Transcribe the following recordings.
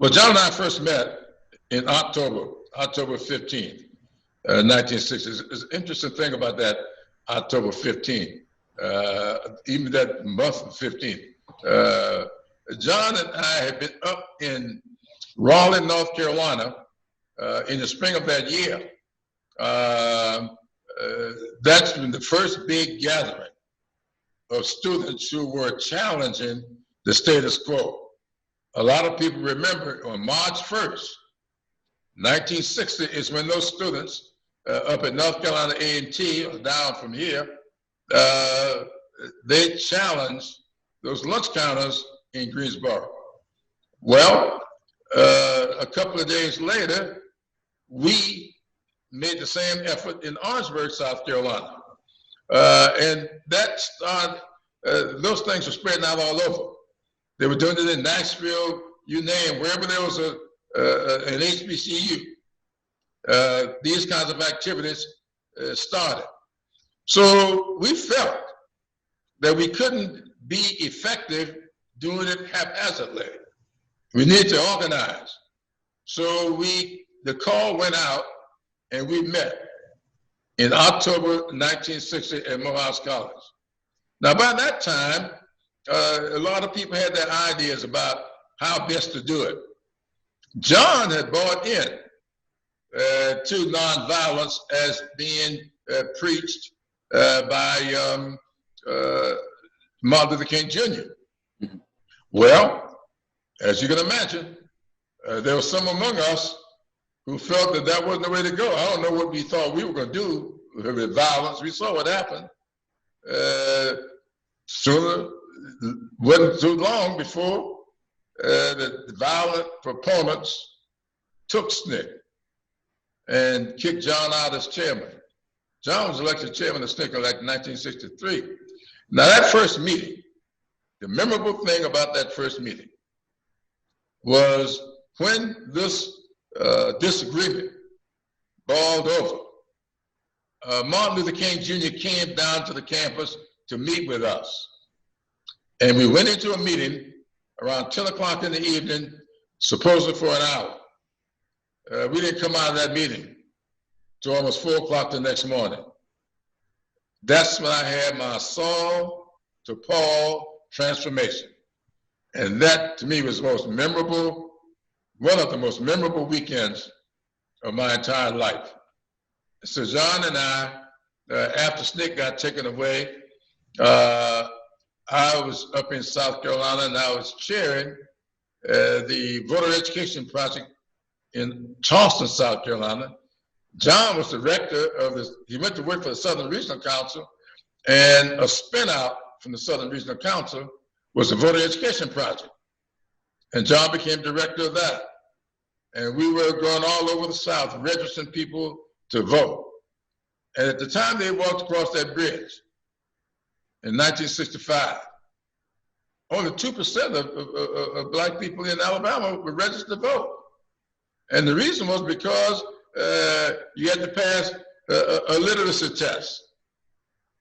Well, John and I first met in October 15th, 1960. It's an interesting thing about that October 15th, even that month of 15th. John and I had been up in Raleigh, North Carolina, in the spring of that year. That's been the first big gathering of students who were challenging the status quo. A lot of people remember on March 1st, 1960 is when those students up at North Carolina A&T, or down from here, they challenged those lunch counters in Greensboro. Well, a couple of days later, we made the same effort in Orangeburg, South Carolina. And that started, those things were spreading out all over. They were doing it in Nashville, you name, wherever there was an HBCU. These kinds of activities started. So we felt that we couldn't be effective doing it haphazardly. We need to organize. So the call went out and we met in October 1960 at Morehouse College. Now by that time, a lot of people had their ideas about how best to do it. John had bought in to nonviolence as being preached by Martin Luther King Jr. Well, as you can imagine, there were some among us who felt that that wasn't the way to go. I don't know what we thought we were going to do with violence. We saw what happened. Sooner, wasn't too long before the violent proponents took SNCC and kicked John out as chairman. John was elected chairman of SNCC in 1963. Now that first meeting, the memorable thing about that first meeting was when this disagreement boiled over, Martin Luther King Jr. came down to the campus to meet with us. And we went into a meeting around 10 o'clock in the evening, supposedly for an hour. We didn't come out of that meeting till almost 4 o'clock the next morning. That's when I had my Saul to Paul transformation. And that to me was the most memorable, one of the most memorable weekends of my entire life. So John and I, after SNCC got taken away, I was up in South Carolina and I was chairing the voter education project in Charleston, South Carolina. John was the rector of this, he went to work for the Southern Regional Council, and a spin out from the Southern Regional Council was the voter education project. And John became director of that. And we were going all over the South, registering people to vote. And at the time they walked across that bridge in 1965, only 2% of black people in Alabama were registered to vote. And the reason was because you had to pass a literacy test.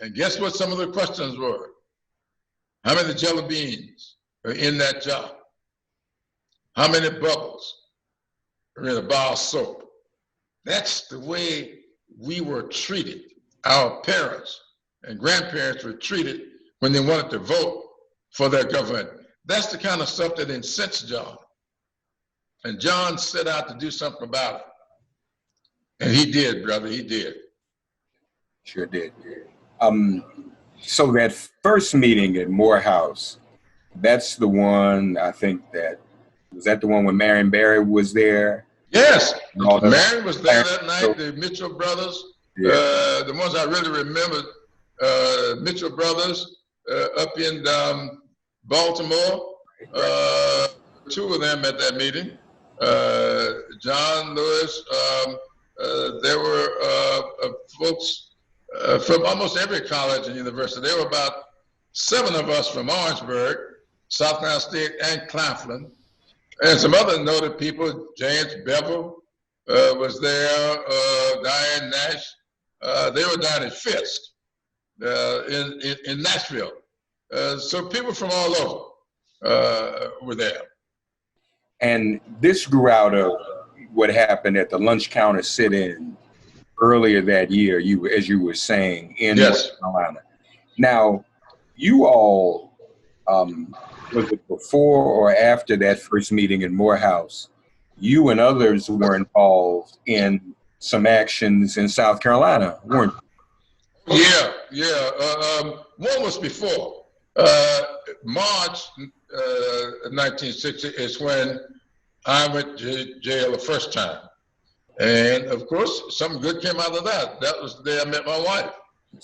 And guess what some of the questions were? How many jelly beans are in that jar? How many bubbles are in a bar of soap? That's the way we were treated. Our parents and grandparents were treated when they wanted to vote for their government. That's the kind of stuff that incensed John. And John set out to do something about it. And he did, brother, he did. Sure did. So that first meeting at Morehouse, that's the one, I think was that the one when Marion Barry was there? Yes, Marion was there that night, the Mitchell brothers, yeah. The ones I really remembered, Mitchell brothers up in Baltimore, two of them at that meeting. John Lewis, there were folks from almost every college and university. There were about 7 of us from Orangeburg, South Carolina State, and Claflin, and some other noted people. James Bevel was there, Diane Nash. They were down at Fisk in Nashville. So people from all over were there. And this grew out of what happened at the lunch counter sit-in earlier that year, as you were saying, in Yes. North Carolina. Now, you all, was it before or after that first meeting in Morehouse, you and others were involved in some actions in South Carolina, weren't you? Yeah. One was before. March 1960 is when I went to jail the first time. And of course, something good came out of that. That was the day I met my wife.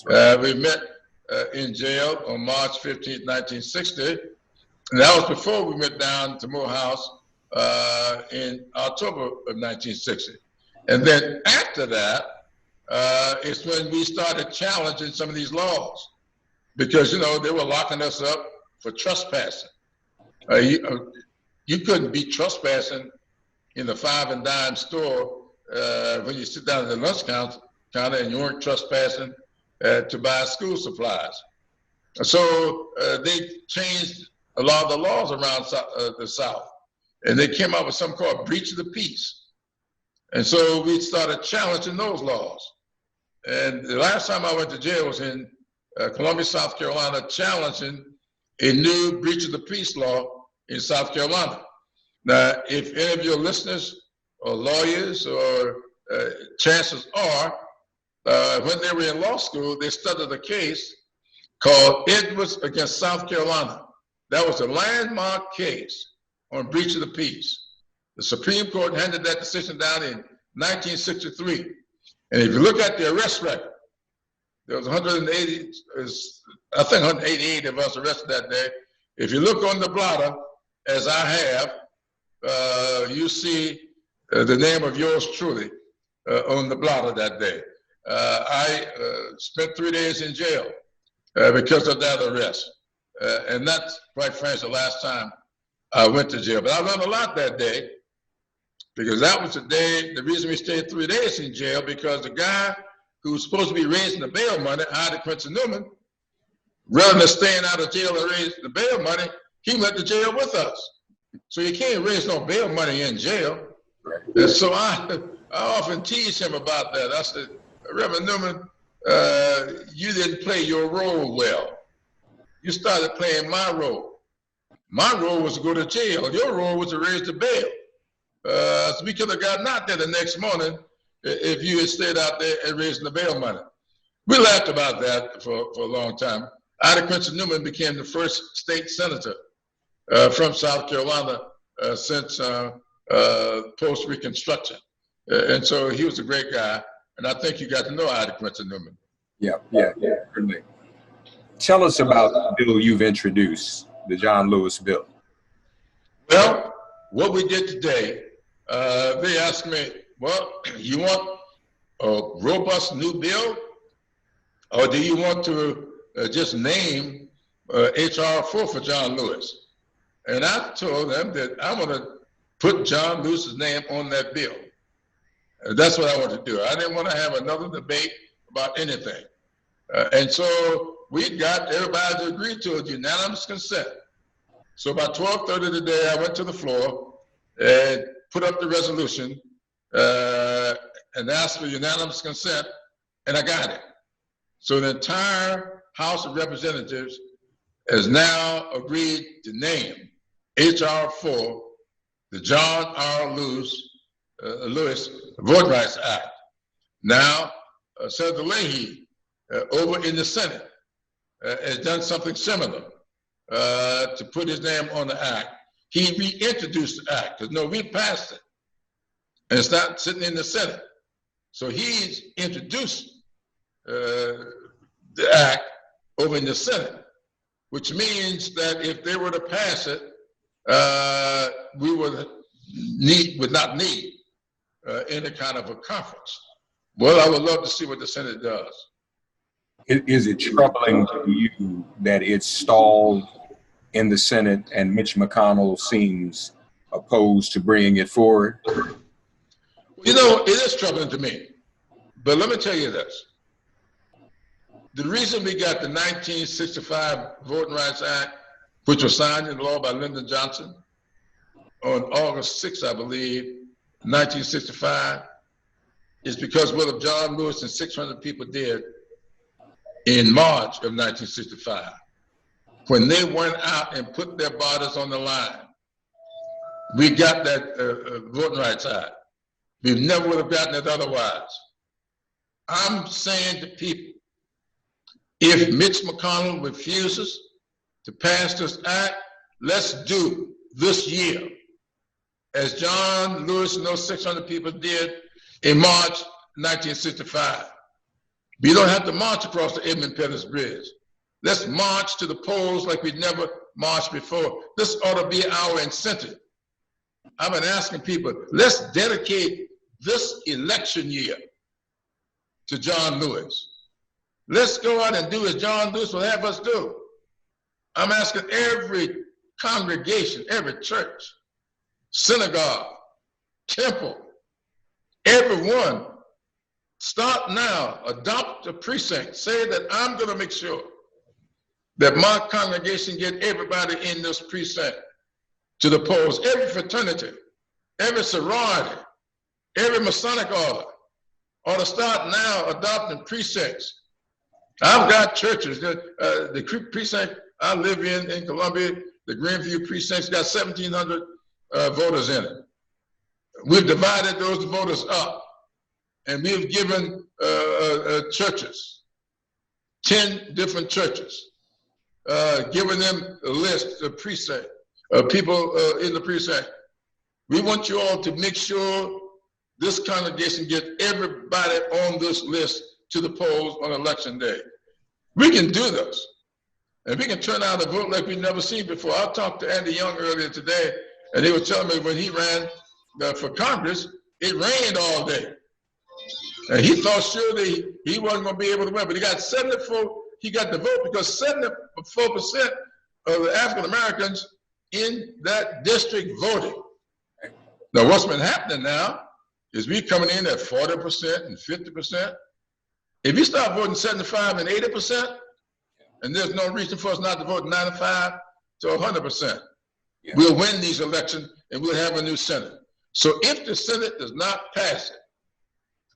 Right. We met in jail on March 15th, 1960. And that was before we went down to Morehouse in October of 1960. And then after that, it's when we started challenging some of these laws. Because, they were locking us up for trespassing. You couldn't be trespassing in the 5 and dime store when you sit down at the lunch counter and you weren't trespassing to buy school supplies. So they changed a lot of the laws around the South, and they came up with something called breach of the peace. And so we started challenging those laws. And the last time I went to jail was in Columbia, South Carolina, challenging a new breach of the peace law in South Carolina. Now, if any of your listeners or lawyers or chances are, when they were in law school, they studied a case called Edwards against South Carolina. That was a landmark case on breach of the peace. The Supreme Court handed that decision down in 1963. And if you look at the arrest record, there was 180, I think 188 of us arrested that day. If you look on the blotter, as I have, you see the name of yours truly on the blotter that day. I spent 3 days in jail because of that arrest. And that's, quite frankly, the last time I went to jail. But I learned a lot that day, because that was the day, the reason we stayed 3 days in jail, because the guy who was supposed to be raising the bail money, Ida Quincy Newman, rather than staying out of jail and raise the bail money, he went to jail with us. So you can't raise no bail money in jail. And so I often tease him about that. I said, Reverend Newman, you didn't play your role well. You started playing my role. My role was to go to jail. Your role was to raise the bail. So we could have gotten out there the next morning if you had stayed out there and raising the bail money. We laughed about that for a long time. Ida Quincy Newman became the first state senator from South Carolina since post-Reconstruction. And so he was a great guy. And I think you got to know Ida Quincy Newman. Yeah, certainly. Tell us about the bill you've introduced, the John Lewis bill. Well, what we did today, they asked me, well, you want a robust new bill, or do you want to just name H.R. 4 for John Lewis? And I told them that I want to put John Lewis's name on that bill. That's what I want to do. I didn't want to have another debate about anything. And so we got everybody to agree to a unanimous consent. So by 12:30 today, I went to the floor and put up the resolution and asked for unanimous consent, and I got it. So the entire House of Representatives has now agreed to name H.R. 4, the John R. Lewis Voting Rights Act. Now, Senator Leahy over in the Senate has done something similar to put his name on the act. He reintroduced the act, because we passed it, and it's not sitting in the Senate. So he's introduced the act over in the Senate, which means that if they were to pass it, we would not need any kind of a conference. Well, I would love to see what the Senate does. Is it troubling to you that it's stalled in the Senate and Mitch McConnell seems opposed to bringing it forward? It is troubling to me. But let me tell you this. The reason we got the 1965 Voting Rights Act, which was signed into law by Lyndon Johnson, on August 6th, I believe, 1965, is because what John Lewis and 600 people did in March of 1965, when they went out and put their bodies on the line. We got that Voting Rights Act. We never would have gotten it otherwise. I'm saying to people, if Mitch McConnell refuses to pass this act, let's do this year, as John Lewis and those 600 people did in March 1965. We don't have to march across the Edmund Pettus Bridge. Let's march to the polls like we never marched before. This ought to be our incentive. I've been asking people, let's dedicate this election year to John Lewis. Let's go out and do as John Lewis will have us do. I'm asking every congregation, every church, synagogue, temple, everyone, start now, adopt a precinct. Say that I'm going to make sure that my congregation get everybody in this precinct to the polls, every fraternity, every sorority, every Masonic order ought to start now adopting precincts. I've got churches, the precinct I live in Columbia, the Greenview precinct's got 1,700 voters in it. We've divided those voters up, and we've given churches, 10 different churches, giving them a list of precinct, people in the precinct. We want you all to make sure this congregation get everybody on this list to the polls on election day. We can do this, and we can turn out a vote like we've never seen before. I talked to Andy Young earlier today, and he was telling me when he ran for Congress, it rained all day. And he thought surely he wasn't going to be able to win, but he got 74, he got the vote because 74% of the African Americans in that district voted. Now what's been happening now is we coming in at 40% and 50%. If you start voting 75 and 80%, and there's no reason for us not to vote 95 to 100%, yeah, we'll win these elections and we'll have a new Senate. So if the Senate does not pass it,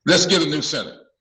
let's get a new Senate.